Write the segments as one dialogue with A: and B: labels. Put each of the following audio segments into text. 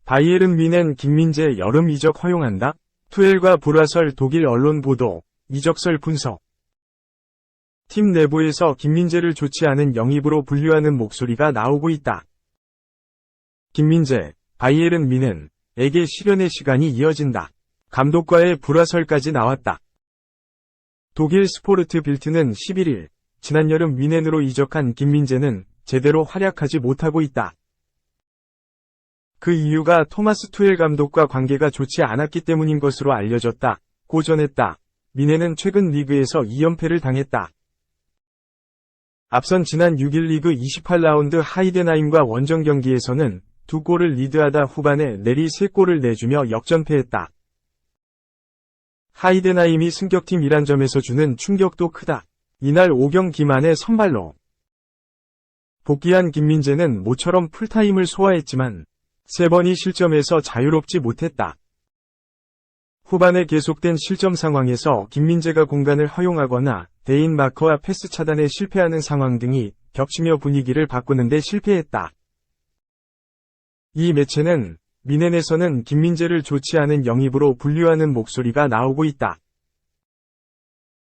A: 바이에른 뮌헨 김민재 여름 이적 허용한다? 투엘과 불화설 독일 언론 보도, 이적설 분석. 팀 내부에서 김민재를 좋지 않은 영입으로 분류하는 목소리가 나오고 있다. 김민재, 바이에른 뮌헨에게 실현의 시간이 이어진다. 감독과의 불화설까지 나왔다. 독일 스포르트 빌트는 11일, 지난 여름 뮌헨으로 이적한 김민재는 제대로 활약하지 못하고 있다. 그 이유가 토마스 투엘 감독과 관계가 좋지 않았기 때문인 것으로 알려졌다고 전했다. 뮌헨은 최근 리그에서 2연패를 당했다. 앞선 지난 6일 리그 28라운드 하이덴하임과 원정 경기에서는 2골을 리드하다 후반에 내리 3골을 내주며 역전패했다. 하이덴하임이 승격팀이란 점에서 주는 충격도 크다. 이날 5경기 만에 선발로 복귀한 김민재는 모처럼 풀타임을 소화했지만 3번이 실점해서 자유롭지 못했다. 후반에 계속된 실점 상황에서 김민재가 공간을 허용하거나 대인 마커와 패스 차단에 실패하는 상황 등이 겹치며 분위기를 바꾸는 데 실패했다. 이 매체는 뮌헨에서는 김민재를 좋지 않은 영입으로 분류하는 목소리가 나오고 있다.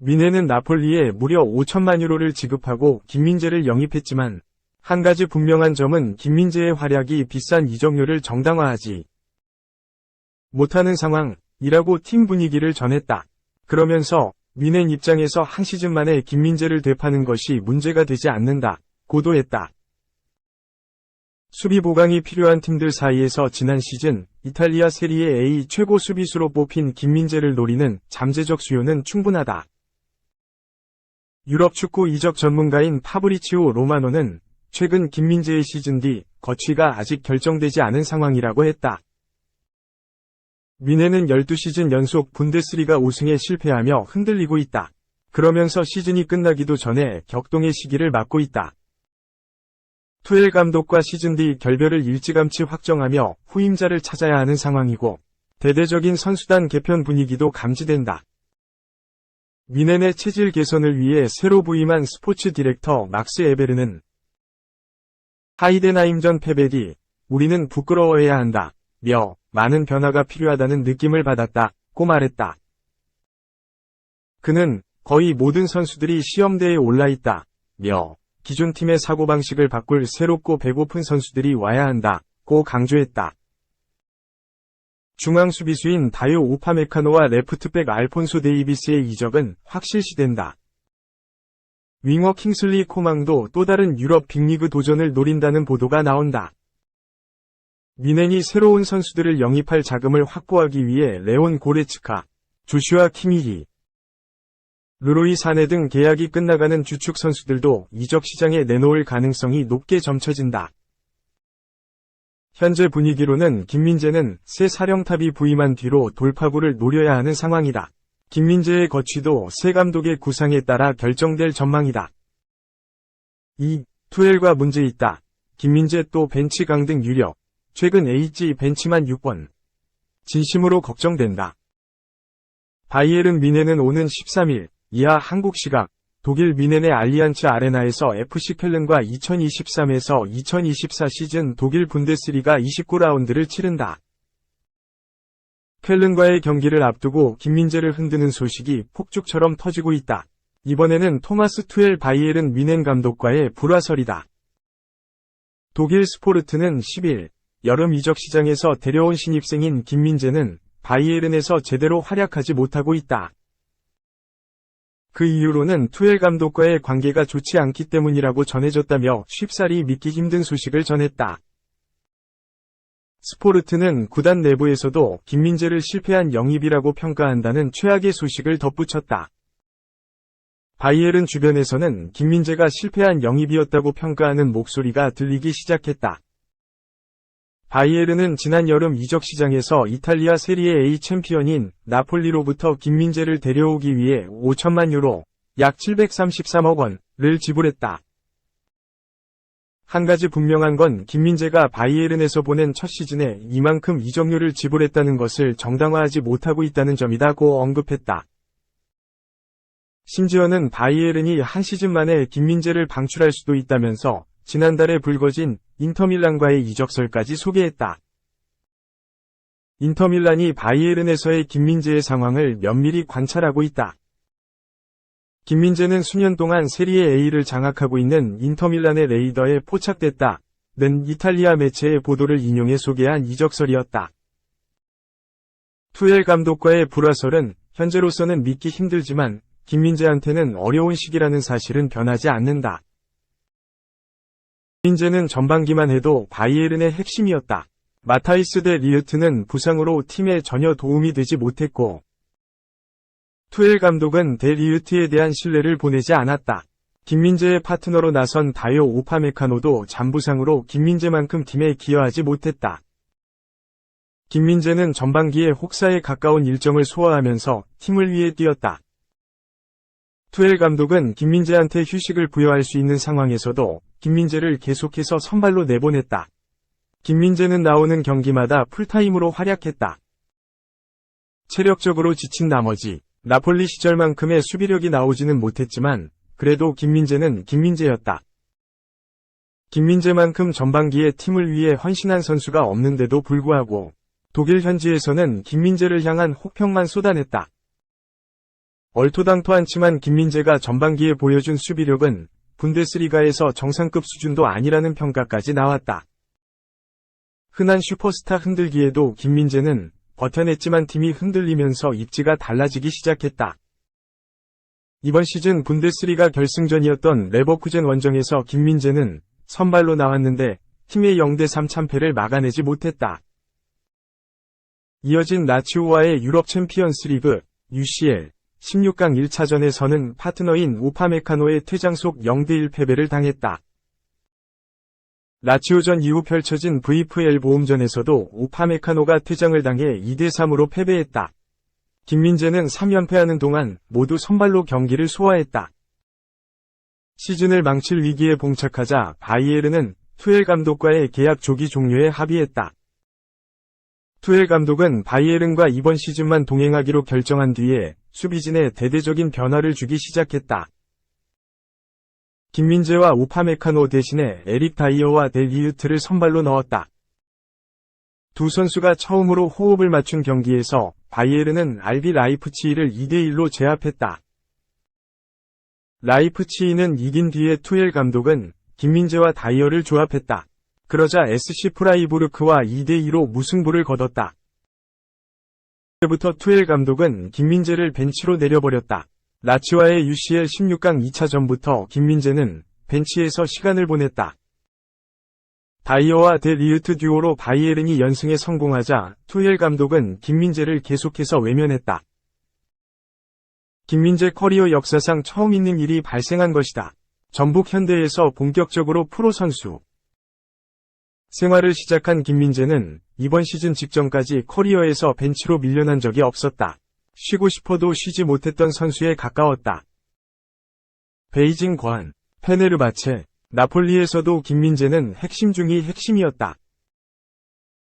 A: 뮌헨은 나폴리에 무려 5천만 유로를 지급하고 김민재를 영입했지만 한 가지 분명한 점은 김민재의 활약이 비싼 이적료를 정당화하지 못하는 상황이라고 팀 분위기를 전했다. 그러면서 뮌헨 입장에서 한 시즌 만에 김민재를 되파는 것이 문제가 되지 않는다 고도했다. 수비 보강이 필요한 팀들 사이에서 지난 시즌 이탈리아 세리에 A 최고 수비수로 뽑힌 김민재를 노리는 잠재적 수요는 충분하다. 유럽 축구 이적 전문가인 파브리치오 로마노는 최근 김민재의 시즌 뒤 거취가 아직 결정되지 않은 상황이라고 했다. 뮌헨은 12시즌 연속 분데스리가 우승에 실패하며 흔들리고 있다. 그러면서 시즌이 끝나기도 전에 격동의 시기를 맞고 있다. 투엘 감독과 시즌 뒤 결별을 일찌감치 확정하며 후임자를 찾아야 하는 상황이고 대대적인 선수단 개편 분위기도 감지된다. 뮌헨의 체질 개선을 위해 새로 부임한 스포츠 디렉터 막스 에베르는 하이덴하임전 패배 뒤 우리는 부끄러워해야 한다 며 많은 변화가 필요하다는 느낌을 받았다고 말했다. 그는 거의 모든 선수들이 시험대에 올라있다 며 기존 팀의 사고방식을 바꿀 새롭고 배고픈 선수들이 와야 한다고 강조했다. 중앙 수비수인 다요 우파메카노와 레프트백 알폰소 데이비스의 이적은 확실시된다. 윙어 킹슬리 코망도 또 다른 유럽 빅리그 도전을 노린다는 보도가 나온다. 뮌헨이 새로운 선수들을 영입할 자금을 확보하기 위해 레온 고레츠카, 조슈아 키미히, 르로이 사네 등 계약이 끝나가는 주축 선수들도 이적 시장에 내놓을 가능성이 높게 점쳐진다. 현재 분위기로는 김민재는 새 사령탑이 부임한 뒤로 돌파구를 노려야 하는 상황이다. 김민재의 거취도 새 감독의 구상에 따라 결정될 전망이다. 2. 투엘과 문제 있다. 김민재 또 벤치 강등 유력. 최근 Hg 벤치만 6번. 진심으로 걱정된다. 바이에른 뮌헨은 오는 13일 이하 한국 시각 독일 뮌헨의 알리안츠 아레나에서 FC 켈른과 2023에서 2024 시즌 독일 분데스리가 29라운드를 치른다. 켈른과의 경기를 앞두고 김민재를 흔드는 소식이 폭죽처럼 터지고 있다. 이번에는 토마스 투엘 바이에른 뮌헨 감독과의 불화설이다. 독일 스포르트는 10일 여름 이적 시장에서 데려온 신입생인 김민재는 바이에른에서 제대로 활약하지 못하고 있다. 그 이유로는 투엘 감독과의 관계가 좋지 않기 때문이라고 전해졌다며 쉽사리 믿기 힘든 소식을 전했다. 스포르트는 구단 내부에서도 김민재를 실패한 영입이라고 평가한다는 최악의 소식을 덧붙였다. 바이에른 주변에서는 김민재가 실패한 영입이었다고 평가하는 목소리가 들리기 시작했다. 바이에른은 지난 여름 이적 시장에서 이탈리아 세리에 A 챔피언인 나폴리로부터 김민재를 데려오기 위해 5천만 유로, 약 733억 원을 지불했다. 한 가지 분명한 건 김민재가 바이에른에서 보낸 첫 시즌에 이만큼 이적료를 지불했다는 것을 정당화하지 못하고 있다는 점이다고 언급했다. 심지어는 바이에른이 한 시즌 만에 김민재를 방출할 수도 있다면서 지난달에 불거진 인터밀란과의 이적설까지 소개했다. 인터밀란이 바이에른에서의 김민재의 상황을 면밀히 관찰하고 있다. 김민재는 수년 동안 세리에 A를 장악하고 있는 인터밀란의 레이더에 포착됐다는 이탈리아 매체의 보도를 인용해 소개한 이적설이었다. 투엘 감독과의 불화설은 현재로서는 믿기 힘들지만 김민재한테는 어려운 시기라는 사실은 변하지 않는다. 김민재는 전반기만 해도 바이에른의 핵심이었다. 마타이스 데 리흐트는 부상으로 팀에 전혀 도움이 되지 못했고 투엘 감독은 데 리흐트에 대한 신뢰를 보내지 않았다. 김민재의 파트너로 나선 다요 우파메카노도 잔부상으로 김민재만큼 팀에 기여하지 못했다. 김민재는 전반기에 혹사에 가까운 일정을 소화하면서 팀을 위해 뛰었다. 투엘 감독은 김민재한테 휴식을 부여할 수 있는 상황에서도 김민재를 계속해서 선발로 내보냈다. 김민재는 나오는 경기마다 풀타임으로 활약했다. 체력적으로 지친 나머지 나폴리 시절만큼의 수비력이 나오지는 못했지만 그래도 김민재는 김민재였다. 김민재만큼 전반기에 팀을 위해 헌신한 선수가 없는데도 불구하고 독일 현지에서는 김민재를 향한 호평만 쏟아냈다. 얼토당토않지만 김민재가 전반기에 보여준 수비력은 분데스리가에서 정상급 수준도 아니라는 평가까지 나왔다. 흔한 슈퍼스타 흔들기에도 김민재는 버텨냈지만 팀이 흔들리면서 입지가 달라지기 시작했다. 이번 시즌 분데스리가 결승전이었던 레버쿠젠 원정에서 김민재는 선발로 나왔는데 팀의 0대3 참패를 막아내지 못했다. 이어진 라치오와의 유럽 챔피언스 리그 UCL 16강 1차전에서는 파트너인 우파메카노의 퇴장 속 0대1 패배를 당했다. 라치오전 이후 펼쳐진 VFL 보험전에서도 우파메카노가 퇴장을 당해 2대3으로 패배했다. 김민재는 3연패하는 동안 모두 선발로 경기를 소화했다. 시즌을 망칠 위기에 봉착하자 바이에른은 투엘 감독과의 계약 조기 종료에 합의했다. 투엘 감독은 바이에른과 이번 시즌만 동행하기로 결정한 뒤에 수비진에 대대적인 변화를 주기 시작했다. 김민재와 우파메카노 대신에 에릭 다이어와 데 리흐트를 선발로 넣었다. 두 선수가 처음으로 호흡을 맞춘 경기에서 바이에른은 RB 라이프치히를 2대1로 제압했다. 라이프치히는 이긴 뒤에 투엘 감독은 김민재와 다이어를 조합했다. 그러자 SC 프라이부르크와 2대2로 무승부를 거뒀다. 그때부터 투엘 감독은 김민재를 벤치로 내려버렸다. 라치와의 UCL 16강 2차전부터 김민재는 벤치에서 시간을 보냈다. 다이어와 데 리흐트 듀오로 바이에른이 연승에 성공하자 투엘 감독은 김민재를 계속해서 외면했다. 김민재 커리어 역사상 처음 있는 일이 발생한 것이다. 전북 현대에서 본격적으로 프로 선수 생활을 시작한 김민재는 이번 시즌 직전까지 커리어에서 벤치로 밀려난 적이 없었다. 쉬고 싶어도 쉬지 못했던 선수에 가까웠다. 베이징 관, 페네르바체, 나폴리에서도 김민재는 핵심 중의 핵심이었다.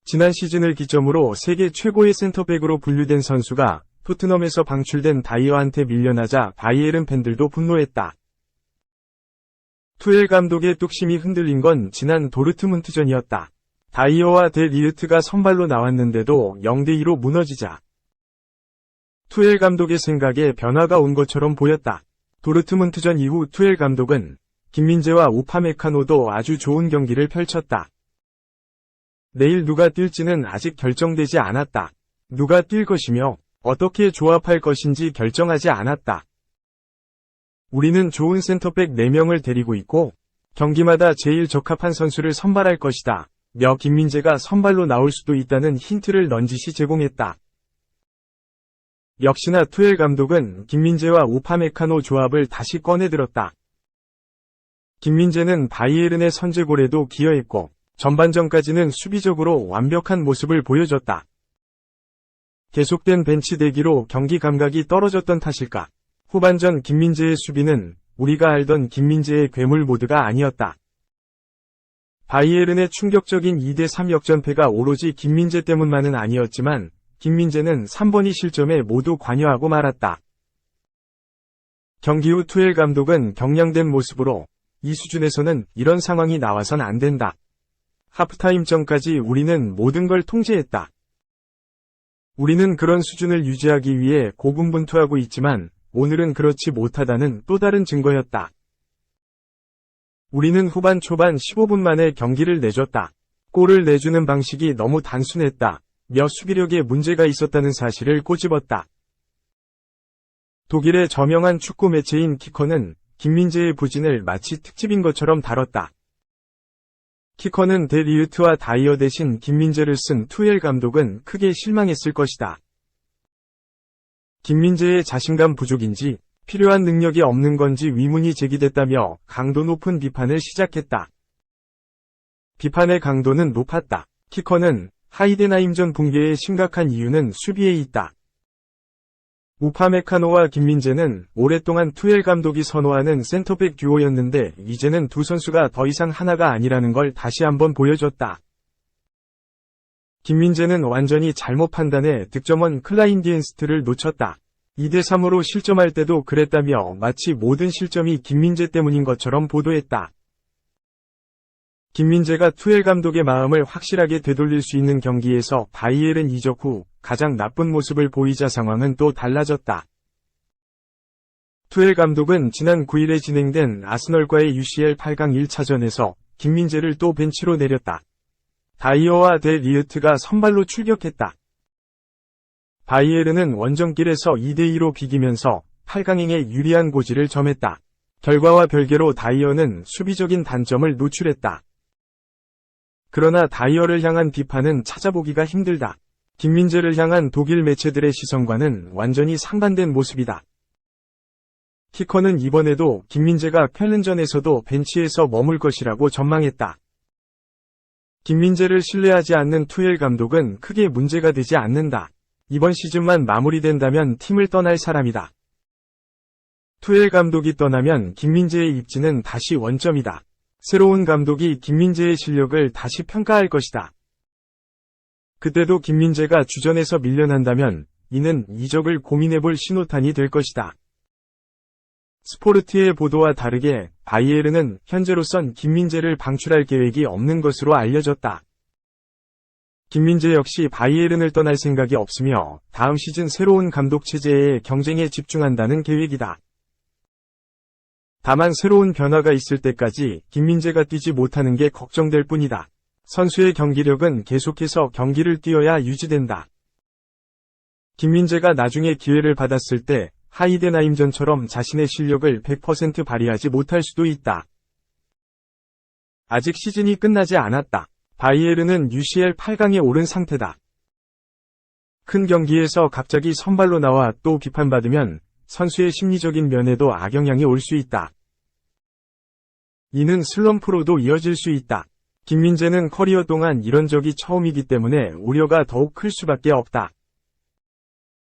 A: 지난 시즌을 기점으로 세계 최고의 센터백으로 분류된 선수가 토트넘에서 방출된 다이어한테 밀려나자 바이에른 팬들도 분노했다. 투엘 감독의 뚝심이 흔들린 건 지난 도르트문트전이었다. 다이어와 데 리흐트가 선발로 나왔는데도 0대2로 무너지자 투엘 감독의 생각에 변화가 온 것처럼 보였다. 도르트문트전 이후 투엘 감독은 김민재와 우파메카노도 아주 좋은 경기를 펼쳤다. 내일 누가 뛸지는 아직 결정되지 않았다. 누가 뛸 것이며 어떻게 조합할 것인지 결정하지 않았다. 우리는 좋은 센터백 4명을 데리고 있고 경기마다 제일 적합한 선수를 선발할 것이다. 며 김민재가 선발로 나올 수도 있다는 힌트를 넌지시 제공했다. 역시나 투엘 감독은 김민재와 우파메카노 조합을 다시 꺼내들었다. 김민재는 바이에른의 선제골에도 기여했고 전반전까지는 수비적으로 완벽한 모습을 보여줬다. 계속된 벤치 대기로 경기 감각이 떨어졌던 탓일까? 후반전 김민재의 수비는 우리가 알던 김민재의 괴물 모드가 아니었다. 바이에른의 충격적인 2대3 역전패가 오로지 김민재 때문만은 아니었지만 김민재는 3번이 실점에 모두 관여하고 말았다. 경기 후 투엘 감독은 격량된 모습으로 이 수준에서는 이런 상황이 나와선 안 된다. 하프타임 전까지 우리는 모든 걸 통제했다. 우리는 그런 수준을 유지하기 위해 고군분투하고 있지만 오늘은 그렇지 못하다는 또 다른 증거였다. 우리는 후반 초반 15분 만에 경기를 내줬다. 골을 내주는 방식이 너무 단순했다. 며 수비력에 문제가 있었다는 사실을 꼬집었다. 독일의 저명한 축구 매체인 키커는 김민재의 부진을 마치 특집인 것처럼 다뤘다. 키커는 데 리흐트와 다이어 대신 김민재를 쓴 투엘 감독은 크게 실망했을 것이다. 김민재의 자신감 부족인지 필요한 능력이 없는 건지 의문이 제기됐다며 강도 높은 비판을 시작했다. 비판의 강도는 높았다. 키커는 하이덴하임전 붕괴의 심각한 이유는 수비에 있다. 우파메카노와 김민재는 오랫동안 투엘 감독이 선호하는 센터백 듀오였는데 이제는 두 선수가 더 이상 하나가 아니라는 걸 다시 한번 보여줬다. 김민재는 완전히 잘못 판단해 득점원 클라인디엔스트를 놓쳤다. 2대3으로 실점할 때도 그랬다며 마치 모든 실점이 김민재 때문인 것처럼 보도했다. 김민재가 투엘 감독의 마음을 확실하게 되돌릴 수 있는 경기에서 바이에른 이적 후 가장 나쁜 모습을 보이자 상황은 또 달라졌다. 투엘 감독은 지난 9일에 진행된 아스널과의 UCL 8강 1차전에서 김민재를 또 벤치로 내렸다. 다이어와 데 리흐트가 선발로 출격했다. 바이에른은 원정길에서 2대2로 비기면서 8강행에 유리한 고지를 점했다. 결과와 별개로 다이어는 수비적인 단점을 노출했다. 그러나 다이어를 향한 비판은 찾아보기가 힘들다. 김민재를 향한 독일 매체들의 시선과는 완전히 상반된 모습이다. 키커는 이번에도 김민재가 쾰른전에서도 벤치에서 머물 것이라고 전망했다. 김민재를 신뢰하지 않는 투엘 감독은 크게 문제가 되지 않는다. 이번 시즌만 마무리된다면 팀을 떠날 사람이다. 투엘 감독이 떠나면 김민재의 입지는 다시 원점이다. 새로운 감독이 김민재의 실력을 다시 평가할 것이다. 그때도 김민재가 주전에서 밀려난다면 이는 이적을 고민해볼 신호탄이 될 것이다. 스포르티의 보도와 다르게 바이에른은 현재로선 김민재를 방출할 계획이 없는 것으로 알려졌다. 김민재 역시 바이에른을 떠날 생각이 없으며 다음 시즌 새로운 감독 체제의 경쟁에 집중한다는 계획이다. 다만 새로운 변화가 있을 때까지 김민재가 뛰지 못하는 게 걱정될 뿐이다. 선수의 경기력은 계속해서 경기를 뛰어야 유지된다. 김민재가 나중에 기회를 받았을 때 하이덴하임전처럼 자신의 실력을 100% 발휘하지 못할 수도 있다. 아직 시즌이 끝나지 않았다. 바이에른은 UCL 8강에 오른 상태다. 큰 경기에서 갑자기 선발로 나와 또 비판받으면 선수의 심리적인 면에도 악영향이 올 수 있다. 이는 슬럼프로도 이어질 수 있다. 김민재는 커리어 동안 이런 적이 처음이기 때문에 우려가 더욱 클 수밖에 없다.